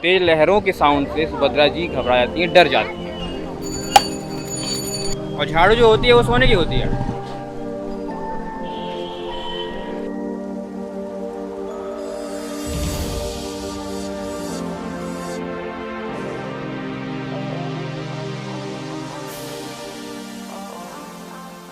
तेज लहरों के साउंड से सुभद्रा जी घबरा जाती हैं, डर जाती हैं। और झाड़ू जो होती है वो सोने की होती है।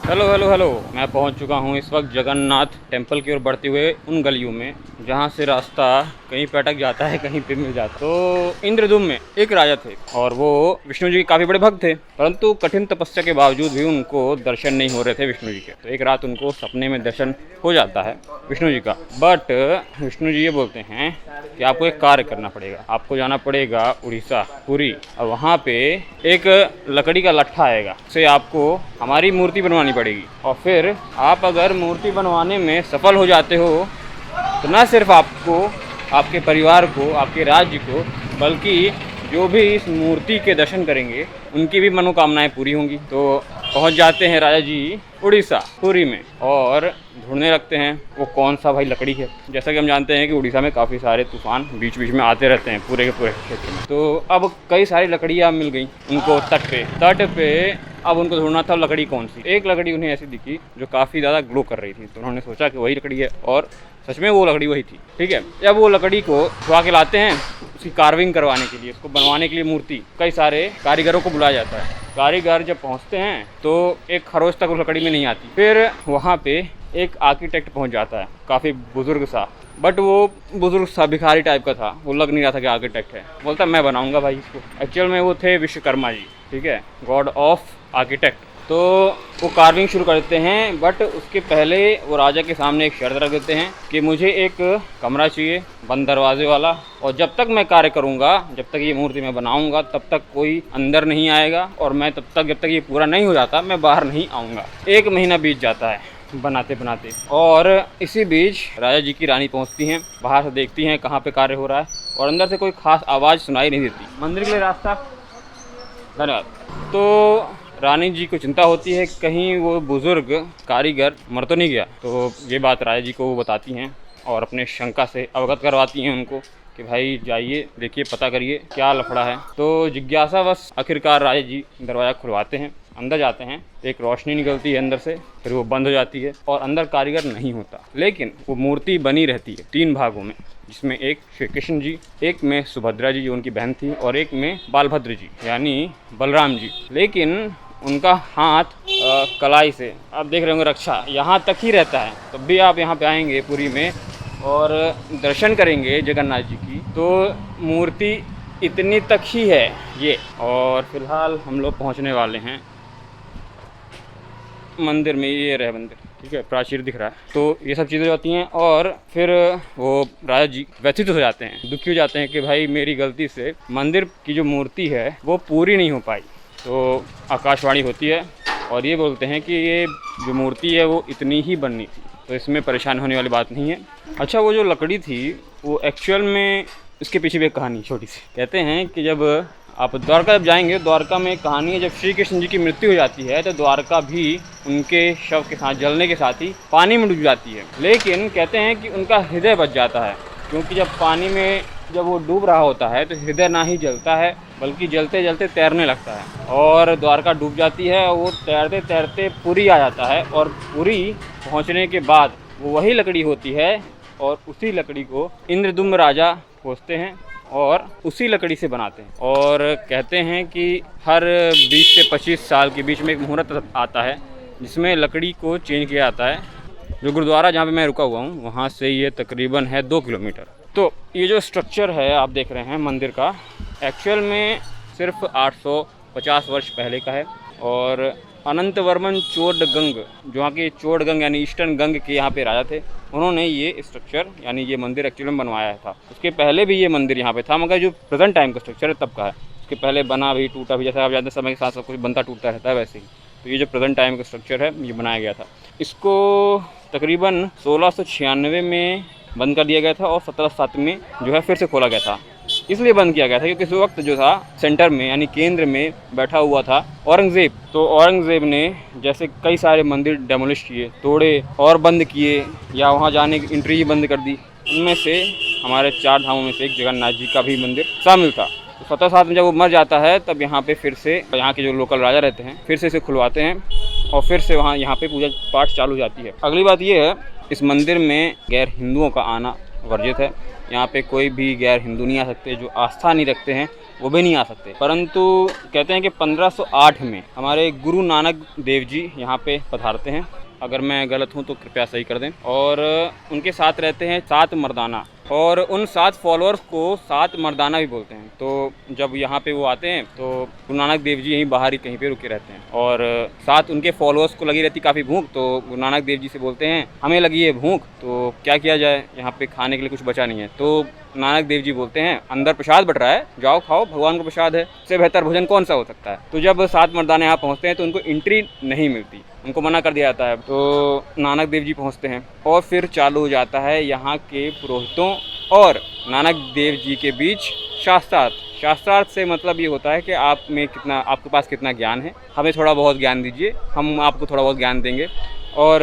हेलो हेलो हेलो, मैं पहुंच चुका हूं इस वक्त जगन्नाथ टेम्पल की ओर बढ़ते हुए उन गलियों में जहां से रास्ता कहीं पे अटक जाता है, कहीं पे मिल जाता है। तो इंद्रदुम्न में एक राजा थे और वो विष्णु जी के काफ़ी बड़े भक्त थे, परंतु कठिन तपस्या के बावजूद भी उनको दर्शन नहीं हो रहे थे विष्णु जी के। तो एक रात उनको सपने में दर्शन हो जाता है विष्णु जी का। बट विष्णु जी ये बोलते हैं कि आपको एक कार्य करना पड़ेगा, आपको जाना पड़ेगा उड़ीसा, पुरी, और वहाँ पे एक लकड़ी का लट्ठा आएगा, उससे आपको हमारी मूर्ति बनवानी पड़ेगी। और फिर आप अगर मूर्ति बनवाने में सफल हो जाते हो तो न सिर्फ आपको, आपके परिवार को, आपके राज्य को, बल्कि जो भी इस मूर्ति के दर्शन करेंगे उनकी भी मनोकामनाएं पूरी होंगी। तो पहुंच जाते हैं राजा जी उड़ीसा, पुरी में, और ढूंढने लगते हैं वो कौन सा भाई लकड़ी है। जैसा कि हम जानते हैं कि उड़ीसा में काफ़ी सारे तूफान बीच बीच में आते रहते हैं पूरे के पूरे क्षेत्र में। तो अब कई सारी लकड़ियाँ मिल गई उनको तट पे। अब उनको ढूंढना था लकड़ी कौन सी। एक लकड़ी उन्हें ऐसी दिखी जो काफ़ी ज़्यादा ग्लो कर रही थी, तो उन्होंने सोचा कि वही लकड़ी है, और सच में वो लकड़ी वही थी। ठीक है, जब वो लकड़ी को उठवा के लाते हैं उसकी कार्विंग करवाने के लिए, उसको बनवाने के लिए मूर्ति, कई सारे कारीगरों को बुलाया जाता है। कारीगर जब पहुंचते हैं तो एक खरोच तक उस लकड़ी में नहीं आती। फिर वहाँ पे एक आर्किटेक्ट पहुंच जाता है, काफ़ी बुजुर्ग सा, बट वो बुजुर्ग सा भिखारी टाइप का था, वो लग नहीं रहा था कि आर्किटेक्ट है। बोलता मैं बनाऊंगा भाई इसको। एक्चुअल में वो थे विश्वकर्मा जी, ठीक है, गॉड ऑफ आर्किटेक्ट। तो वो कार्विंग शुरू कर देते हैं, बट उसके पहले वो राजा के सामने एक शर्त रख देते हैं कि मुझे एक कमरा चाहिए बंद दरवाजे वाला, और जब तक मैं कार्य करूँगा, जब तक ये मूर्ति मैं बनाऊँगा, तब तक कोई अंदर नहीं आएगा, और मैं तब तक, जब तक ये पूरा नहीं हो जाता, मैं बाहर नहीं आऊँगा। 1 महीना बीत जाता है बनाते बनाते, और इसी बीच राजा जी की रानी पहुँचती हैं, बाहर से देखती हैं कहाँ पे कार्य हो रहा है, और अंदर से कोई खास आवाज़ सुनाई नहीं देती। मंदिर के लिए रास्ता, धन्यवाद। तो रानी जी को चिंता होती है कहीं वो बुज़ुर्ग कारीगर मर तो नहीं गया। तो ये बात राजा जी को वो बताती हैं और अपने शंका से अवगत करवाती हैं उनको कि भाई जाइए, देखिए, पता करिए क्या लफड़ा है। तो जिज्ञासावश आखिरकार राजा जी दरवाज़ा खुलवाते हैं, अंदर जाते हैं, एक रोशनी निकलती है अंदर से, फिर वो बंद हो जाती है और अंदर कारीगर नहीं होता, लेकिन वो मूर्ति बनी रहती है 3 भागों में, जिसमें एक श्री कृष्ण जी, एक में सुभद्रा जी जो उनकी बहन थी, और एक में बालभद्र जी यानी बलराम जी। लेकिन उनका हाथ कलाई से, आप देख रहे होंगे, रक्षा यहाँ तक ही रहता है। तब भी आप यहाँ पे आएंगे पुरी में और दर्शन करेंगे जगन्नाथ जी की, तो मूर्ति इतनी तक ही है ये। और फिलहाल हम लोग पहुँचने वाले हैं मंदिर में। ये रहे मंदिर, ठीक है, प्राचीर दिख रहा है। तो ये सब चीज़ें होती हैं, और फिर वो राजा जी व्यथित हो जाते हैं, दुखी हो जाते हैं कि भाई मेरी गलती से मंदिर की जो मूर्ति है वो पूरी नहीं हो पाई। तो आकाशवाणी होती है और ये बोलते हैं कि ये जो मूर्ति है वो इतनी ही बननी थी, तो इसमें परेशान होने वाली बात नहीं है। अच्छा, वो जो लकड़ी थी वो एक्चुअल में, इसके पीछे भी एक कहानी छोटी सी। कहते हैं कि जब आप द्वारका जब जाएंगे, द्वारका में एक कहानी है, जब श्री कृष्ण जी की मृत्यु हो जाती है तो द्वारका भी उनके शव के साथ जलने के साथ ही पानी में डूब जाती है। लेकिन कहते हैं कि उनका हृदय बच जाता है, क्योंकि जब पानी में जब वो डूब रहा होता है तो हृदय ना ही जलता है, बल्कि जलते जलते तैरने लगता है, और द्वारका डूब जाती है। और वो तैरते तैरते पुरी आ जाता है, और पुरी पहुंचने के बाद वो वही लकड़ी होती है, और उसी लकड़ी को इंद्रदुम्न राजा खोजते हैं और उसी लकड़ी से बनाते हैं। और कहते हैं कि हर 20 से 25 साल के बीच में एक मुहूर्त आता है जिसमें लकड़ी को चेंज किया जाता है। जो गुरुद्वारा जहाँ पे मैं रुका हुआ हूँ वहाँ से ये तकरीबन है 2 किलोमीटर। तो ये जो स्ट्रक्चर है आप देख रहे हैं मंदिर का, एक्चुअल में सिर्फ 850 वर्ष पहले का है। और अनंत वर्मन चोडगंग, जो यहाँ के चोडगंग यानी ईस्टर्न गंग के यहाँ पे राजा थे, उन्होंने ये स्ट्रक्चर यानी ये मंदिर एक्चुअली में बनवाया था। उसके पहले भी ये मंदिर यहाँ पे था, मगर जो प्रेजेंट टाइम का स्ट्रक्चर है तब का है। उसके पहले बना भी टूटा भी, जैसा आप जानते हैं समय के साथ सब कुछ बनता टूटता रहता है, वैसे ही। तो ये जो प्रेजेंट टाइम का स्ट्रक्चर है ये बनाया गया था। इसको तकरीबन 1696 में बंद कर दिया गया था, और 1707 में जो है फिर से खोला गया था। इसलिए बंद किया गया था क्योंकि उस वक्त जो था सेंटर में यानी केंद्र में बैठा हुआ था औरंगज़ेब। तो औरंगज़ेब ने जैसे कई सारे मंदिर डेमोलिश किए, तोड़े और बंद किए, या वहाँ जाने की एंट्री ही बंद कर दी। उनमें से हमारे 4 धामों में से एक जगन्नाथ जी का भी मंदिर शामिल था। तो 1707 में जब वो मर जाता है तब यहाँ पे फिर से यहाँ के जो लोकल राजा रहते हैं फिर से इसे खुलवाते हैं और फिर से यहाँ पे पूजा पाठ चालू हो जाती है। अगली बात ये है, इस मंदिर में गैर हिंदुओं का आना वर्जित है। यहाँ पे कोई भी गैर हिंदू नहीं आ सकते, जो आस्था नहीं रखते हैं वो भी नहीं आ सकते। परंतु कहते हैं कि 1508 में हमारे गुरु नानक देव जी यहाँ पे पधारते हैं। अगर मैं गलत हूँ तो कृपया सही कर दें। और उनके साथ रहते हैं 7 मर्दाना, और उन 7 फॉलोअर्स को 7 मर्दाना भी बोलते हैं। तो जब यहाँ पे वो आते हैं तो गुरु नानक देव जी यहीं बाहर ही कहीं पे रुके रहते हैं और 7 उनके फॉलोअर्स को लगी रहती काफ़ी भूख। तो गुरु नानक देव जी से बोलते हैं हमें लगी है भूख, तो क्या किया जाए, यहाँ पे खाने के लिए कुछ बचा नहीं है। तो नानक देव जी बोलते हैं अंदर प्रसाद बट रहा है, जाओ खाओ, भगवान का प्रसाद है, इससे बेहतर भोजन कौन सा हो सकता है। तो जब 7 मर्दाने यहाँ पहुँचते हैं तो उनको एंट्री नहीं मिलती, उनको मना कर दिया जाता है। तो नानक देव जी पहुँचते हैं और फिर चालू हो जाता है यहाँ के पुरोहितों और नानक देव जी के बीच शास्त्रार्थ। शास्त्रार्थ से मतलब ये होता है कि आपके पास कितना ज्ञान है, हमें थोड़ा बहुत ज्ञान दीजिए, हम आपको थोड़ा बहुत ज्ञान देंगे और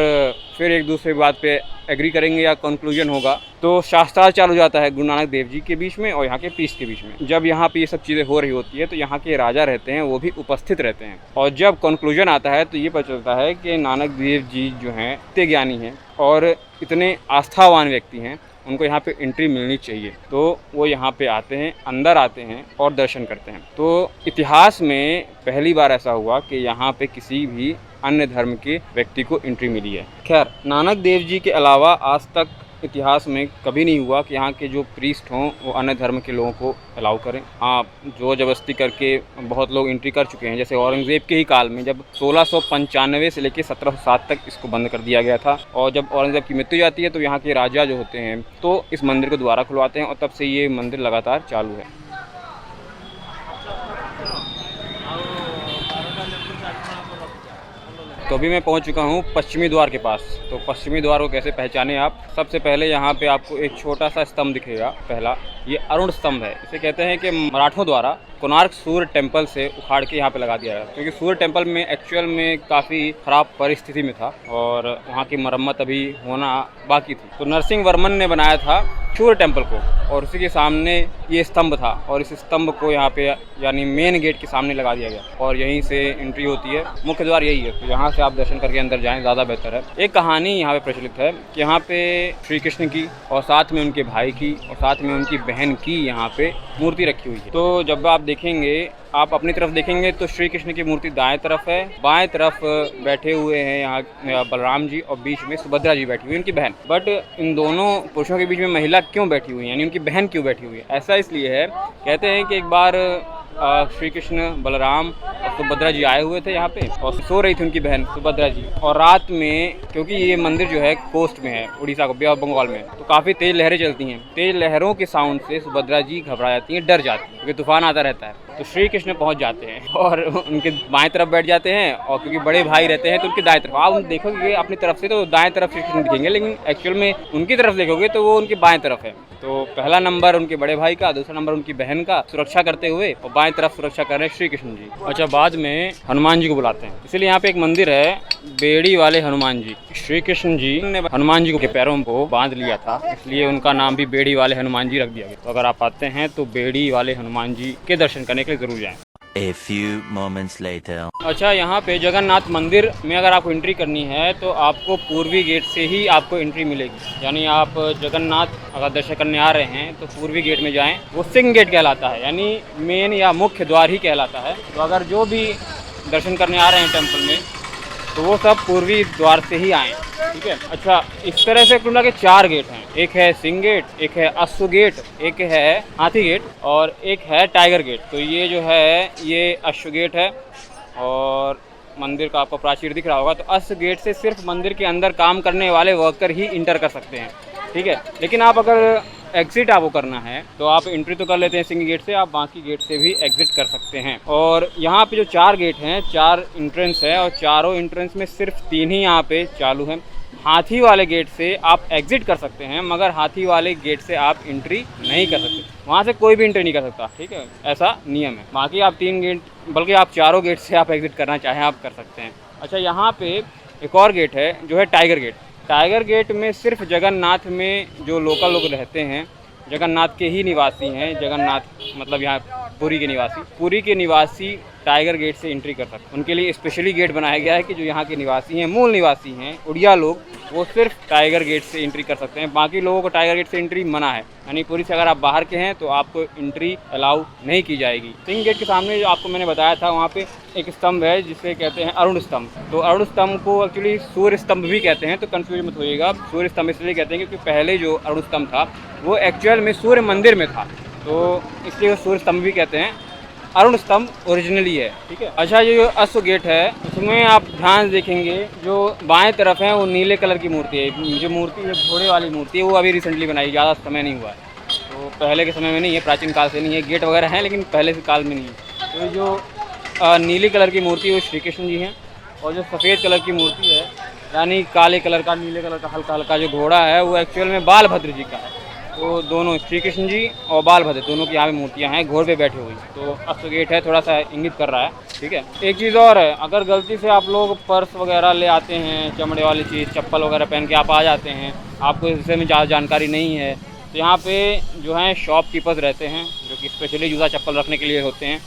फिर एक दूसरे बात पे एग्री करेंगे या कंक्लूजन होगा। तो शास्त्रार्थ चालू हो जाता है गुरु नानक देव जी के बीच में और यहाँ के प्रीस्ट के बीच में। जब यहाँ पे ये सब चीज़ें हो रही होती है तो यहाँ के राजा रहते हैं वो भी उपस्थित रहते हैं और जब कंक्लूजन आता है तो ये पता चलता है कि नानक देव जी जो हैं इतने ज्ञानी हैं और इतने आस्थावान व्यक्ति हैं, उनको यहाँ पे एंट्री मिलनी चाहिए। तो वो यहाँ पे आते हैं, अंदर आते हैं और दर्शन करते हैं। तो इतिहास में पहली बार ऐसा हुआ कि यहाँ पे किसी भी अन्य धर्म के व्यक्ति को एंट्री मिली है। खैर, नानक देव जी के अलावा आज तक इतिहास में कभी नहीं हुआ कि यहाँ के जो प्रीस्ट हों वो अन्य धर्म के लोगों को अलाउ करें। हाँ, जो ज़बरदस्ती करके बहुत लोग एंट्री कर चुके हैं। जैसे औरंगज़ेब के ही काल में जब 1695 से लेकर 1707 तक इसको बंद कर दिया गया था और जब औरंगज़ेब की मृत्यु जाती है तो यहाँ के राजा जो होते हैं तो इस मंदिर को दोबारा खुलवाते हैं और तब से ये मंदिर लगातार चालू है। तो अभी मैं पहुंच चुका हूं पश्चिमी द्वार के पास। तो पश्चिमी द्वार को कैसे पहचाने आप, सबसे पहले यहां पे आपको एक छोटा सा स्तंभ दिखेगा। पहला ये अरुण स्तंभ है। इसे कहते हैं कि मराठों द्वारा कोणार्क सूर्य टेम्पल से उखाड़ के यहाँ पे लगा दिया गया, क्योंकि सूर्य टेम्पल में एक्चुअल में काफ़ी ख़राब परिस्थिति में था और वहाँ की मरम्मत अभी होना बाकी थी। तो नरसिंह वर्मन ने बनाया था सूर्य टेम्पल को और उसी के सामने ये स्तंभ था और इस स्तंभ को यहाँ पे यानी मेन गेट के सामने लगा दिया गया और यहीं से एंट्री होती है। मुख्य द्वार यही है, तो यहाँ से आप दर्शन करके अंदर जाएं, ज़्यादा बेहतर है। एक कहानी यहाँ पे प्रचलित है कि यहाँ पे श्री कृष्ण की और साथ में उनके भाई की और साथ में उनकी बहन की यहाँ पे मूर्ति रखी हुई है। तो जब आप देखेंगे, आप अपनी तरफ देखेंगे तो श्री कृष्ण की मूर्ति दाएं तरफ है, बाएं तरफ बैठे हुए हैं यहाँ बलराम जी और बीच में सुभद्रा जी बैठी हुई, उनकी बहन। बट इन दोनों पुरुषों के बीच में महिला क्यों बैठी हुई है, यानी उनकी बहन क्यों बैठी हुई है? ऐसा इसलिए है, कहते हैं कि एक बार श्री कृष्ण, बलराम और सुभद्रा जी आए हुए थे यहाँ पे और सो रही थी उनकी बहन सुभद्रा जी। और रात में, क्योंकि ये मंदिर जो है कोस्ट में है, उड़ीसा को, बे ऑफ बंगाल में, तो काफ़ी तेज़ लहरें चलती हैं। तेज़ लहरों के साउंड से सुभद्रा जी घबरा जाती हैं, डर जाती हैं, क्योंकि तूफान आता रहता है। तो श्री कृष्ण पहुँच जाते हैं और उनके बाएं तरफ बैठ जाते हैं और क्योंकि बड़े भाई रहते हैं तो उनके दाएं तरफ। आप देखोगे अपनी तरफ से तो दाएं तरफ श्री कृष्ण दिखेंगे, लेकिन एक्चुअल में उनकी तरफ देखोगे तो वो उनकी बाएं तरफ है। तो पहला नंबर उनके बड़े भाई का, दूसरा नंबर उनकी बहन का सुरक्षा करते हुए और बाएं तरफ सुरक्षा कर रहे हैं श्री कृष्ण जी। अच्छा, बाद में हनुमान जी को बुलाते हैं, इसीलिए यहाँ पे एक मंदिर है बेड़ी वाले हनुमान जी। श्री कृष्ण जी ने हनुमान जी के पैरों को बांध लिया था, इसलिए उनका नाम भी बेड़ी वाले हनुमान जी रख दिया गया। तो अगर आप आते हैं तो बेड़ी वाले हनुमान जी के दर्शन करने के लिए जरूर जाएं। A few moments later. अच्छा, यहाँ पे जगन्नाथ मंदिर में अगर आपको एंट्री करनी है तो आपको पूर्वी गेट से ही आपको एंट्री मिलेगी। यानी आप जगन्नाथ अगर दर्शन करने आ रहे हैं तो पूर्वी गेट में जाएं, वो सिंह गेट कहलाता है, यानी मेन या मुख्य द्वार ही कहलाता है। तो अगर जो भी दर्शन करने आ रहे हैं टेम्पल में तो वो सब पूर्वी द्वार से ही आएँ, ठीक है। अच्छा, इस तरह से कुल मिला के 4 गेट हैं। एक है सिंह गेट, एक है अश्व गेट, एक है हाथी गेट और एक है टाइगर गेट। तो ये जो है ये अश्व गेट है और मंदिर का आपको प्राचीर दिख रहा होगा। तो अश्व गेट से सिर्फ मंदिर के अंदर काम करने वाले वर्कर ही इंटर कर सकते हैं, ठीक है। लेकिन आप अगर एग्जिट आपको करना है तो आप एंट्री तो कर लेते हैं सिंह गेट से, आप बाकी गेट से भी एग्जिट कर सकते हैं। और यहाँ पे जो 4 गेट हैं, 4 इंट्रेंस है और चारों इंट्रेंस में सिर्फ 3 ही यहाँ पे चालू हैं। हाथी वाले गेट से आप एग्जिट कर सकते हैं, मगर हाथी वाले गेट से आप एंट्री नहीं कर सकते, वहाँ से कोई भी एंट्री नहीं कर सकता, ठीक है, ऐसा नियम है। बाकी आप 3 गेट, बल्कि आप चारों गेट से आप एग्जिट करना चाहें आप कर सकते हैं। अच्छा, यहाँ पे एक और गेट है जो है टाइगर गेट। टाइगर गेट में सिर्फ जगन्नाथ में जो लोकल लोग रहते हैं, जगन्नाथ के ही निवासी हैं, जगन्नाथ मतलब यहाँ पुरी के निवासी टाइगर गेट से एंट्री कर सकते हैं। उनके लिए स्पेशली गेट बनाया गया है कि जो यहाँ के निवासी हैं, मूल निवासी हैं, उड़िया लोग, वो सिर्फ टाइगर गेट से एंट्री कर सकते हैं। बाकी लोगों को टाइगर गेट से एंट्री मना है, यानी पुरी से अगर आप बाहर के हैं तो आपको एंट्री अलाउ नहीं की जाएगी। सिंह गेट के सामने जो आपको मैंने बताया था, वहाँ पे एक स्तंभ है जिसे कहते हैं अरुण स्तंभ। तो अरुण स्तंभ को एक्चुअली सूर्य स्तंभ भी कहते हैं, तो कंफ्यूज मत होइएगा। सूर्य स्तंभ इसलिए कहते हैं क्योंकि पहले जो अरुण स्तंभ था वो एक्चुअल में सूर्य मंदिर में था, तो इसलिए सूर्य स्तंभ भी कहते हैं। अरुण स्तंभ ओरिजिनली है, ठीक है। अच्छा, ये जो अश्व गेट है उसमें आप ध्यान देखेंगे जो बाएं तरफ है वो नीले कलर की मूर्ति है। जो मूर्ति है घोड़े वाली मूर्ति है, वो अभी रिसेंटली बनाई, ज़्यादा समय नहीं हुआ है, तो पहले के समय में नहीं है, प्राचीन काल से नहीं है। गेट वगैरह हैं लेकिन पहले से काल में नहीं है। तो जो नीली कलर की मूर्ति है वो श्री कृष्ण जी हैं, और जो सफ़ेद कलर की मूर्ति है यानी काले कलर का, नीले कलर का हल्का हल्का जो घोड़ा है वो एक्चुअल में बालभद्र जी का है। तो दोनों श्री कृष्ण जी और बालभद्र दोनों की यहाँ पे मूर्तियाँ हैं, घोड़े पे बैठे हुई। तो अश्व गेट है, थोड़ा सा इंगित कर रहा है, ठीक है। एक चीज़ और है, अगर गलती से आप लोग पर्स वगैरह ले आते हैं, चमड़े वाली चीज़, चप्पल वगैरह पहन के आप आ जाते हैं, आपको इस विषय में ज़्यादा जानकारी नहीं है, तो यहाँ पे जो है शॉपकीपर्स रहते हैं जो कि स्पेशली जूता चप्पल रखने के लिए होते हैं।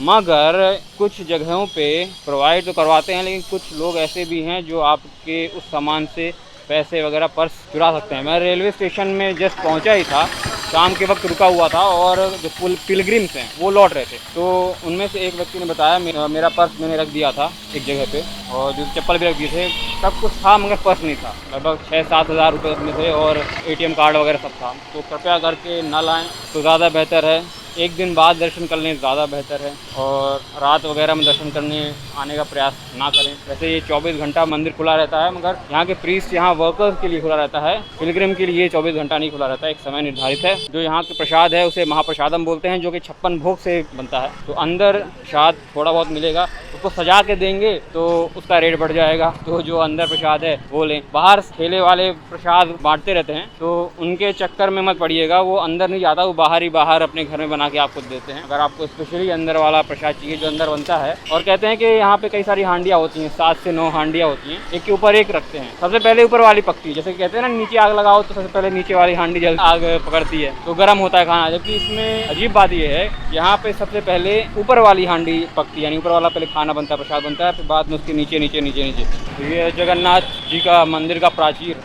मगर कुछ जगहों पे प्रोवाइड तो करवाते हैं, लेकिन कुछ लोग ऐसे भी हैं जो आपके उस सामान से पैसे वगैरह पर्स चुरा सकते हैं। मैं रेलवे स्टेशन में जस्ट पहुंचा ही था, शाम के वक्त रुका हुआ था, और जो पिलग्रिम्स हैं वो लौट रहे थे, तो उनमें से एक व्यक्ति ने बताया मेरा पर्स मैंने रख दिया था एक जगह पे, और जो चप्पल भी रख दिए थे, सब कुछ था मगर पर्स नहीं था। लगभग 6-7 हज़ार रुपये उसमें थे, और ATM कार्ड वगैरह सब था। तो कृपया करके ना लाएँ तो ज़्यादा बेहतर है। एक दिन बाद दर्शन कर लें ज़्यादा बेहतर है, और रात वगैरह में दर्शन करने आने का प्रयास ना करें। वैसे ये 24 घंटा मंदिर खुला रहता है, मगर यहाँ के प्रीस्ट यहाँ वर्कर्स के लिए खुला रहता है, पिलग्रिम के लिए 24 घंटा नहीं खुला रहता है, एक समय निर्धारित है। जो यहाँ के प्रसाद है उसे महाप्रसादम बोलते हैं, जो कि 56 भोग से बनता है। तो अंदर प्रसाद थोड़ा बहुत मिलेगा, उसको सजा के देंगे तो उसका रेट बढ़ जाएगा, तो जो अंदर प्रसाद है वो लें। बाहर ठेले वाले प्रसाद बांटते रहते हैं, तो उनके चक्कर में मत पड़िएगा, वो अंदर नहीं जाता, वो बाहर ही बाहर अपने घर में बना के आपको देते हैं। अगर आपको स्पेशली अंदर वाला प्रसाद चाहिए जो अंदर बनता है, और कहते हैं कि यहाँ पे कई सारी हांडियाँ होती हैं, 7 से 9 हांडियाँ होती हैं, एक के ऊपर एक रखते हैं। सबसे पहले ऊपर वाली पकती है, जैसे कहते हैं ना नीचे आग लगाओ तो सबसे पहले नीचे वाली हांडी जल्द आग पकड़ती है, तो गर्म होता है खाना। जबकि इसमें अजीब बात ये है, यहाँ पे सबसे पहले ऊपर वाली हांडी पकती है, यानी ऊपर वाला पहले खाना बनता है, प्रसाद बनता है, फिर बाद में उसके नीचे नीचे नीचे नीचे। तो ये जगन्नाथ जी का मंदिर का प्राचीर,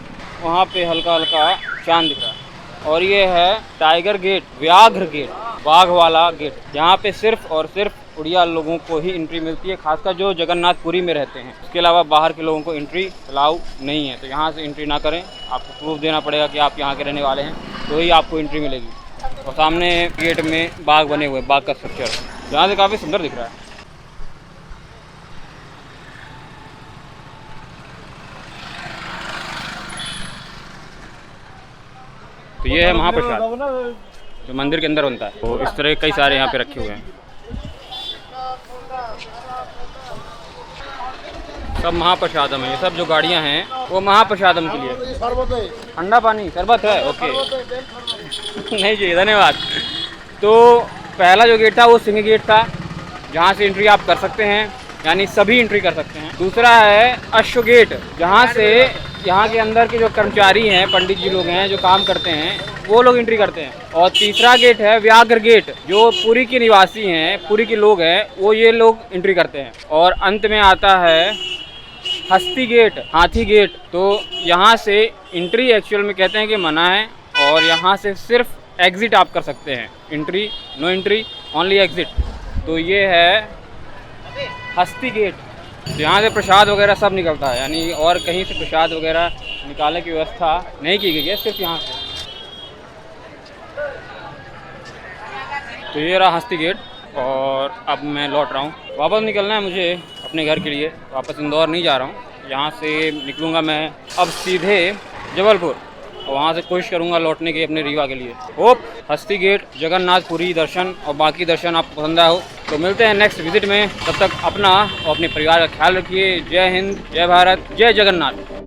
वहाँ पे हल्का हल्का चांद दिख रहा है। और ये है टाइगर गेट, व्याघ्र गेट, बाघ वाला गेट। यहाँ पे सिर्फ और सिर्फ उड़िया लोगों को ही एंट्री मिलती है, खासकर जो जगन्नाथपुरी में रहते हैं। इसके अलावा बाहर के लोगों को एंट्री अलाउ नहीं है, तो यहाँ से एंट्री ना करें। आपको प्रूफ देना पड़ेगा कि आप यहाँ के रहने वाले हैं, तो ही आपको एंट्री मिलेगी। और सामने गेट में बाघ बने हुए, बाघ का स्ट्रक्चर यहाँ से काफ़ी सुंदर दिख रहा है। तो ये है महाप्रसाद जो मंदिर के अंदर बनता है। तो इस तरह कई सारे यहाँ पे रखे हुए हैं, सब महाप्रसादम है। ये सब जो गाड़ियाँ हैं वो महाप्रसादम के लिए। ठंडा पानी शरबत है, ओके नहीं चाहिए, धन्यवाद। तो पहला जो गेट था वो सिंह गेट था, जहाँ से एंट्री आप कर सकते हैं, यानी सभी एंट्री कर सकते हैं। दूसरा है अश्व गेट, जहाँ से यहाँ के अंदर के जो कर्मचारी हैं, पंडित जी लोग हैं जो काम करते हैं, वो लोग एंट्री करते हैं। और तीसरा गेट है व्याघ्र गेट, जो पुरी के निवासी हैं, पुरी के लोग हैं, वो ये लोग एंट्री करते हैं। और अंत में आता है हस्ती गेट, हाथी गेट। तो यहाँ से एंट्री एक्चुअल में कहते हैं कि मना है, और यहाँ से सिर्फ एग्ज़िट आप कर सकते हैं, entry no entry, only exit. तो ये है हस्ती गेट। यहाँ से प्रसाद वगैरह सब निकलता है, यानी और कहीं से प्रसाद वगैरह निकालने की व्यवस्था नहीं की गई है, सिर्फ यहाँ से। तो ये रहा हस्ती गेट, और अब मैं लौट रहा हूँ, वापस निकलना है मुझे अपने घर के लिए। वापस इंदौर नहीं जा रहा हूँ, यहाँ से निकलूँगा मैं अब सीधे जबलपुर, और वहाँ से कोशिश करूँगा लौटने की अपने रीवा के लिए। होप हस्ती गेट, जगन्नाथपुरी दर्शन और बाकी दर्शन आपको पसंद आया हो। तो मिलते हैं नेक्स्ट विजिट में, तब तक अपना और अपने परिवार का ख्याल रखिए। जय हिंद, जय भारत, जय जगन्नाथ।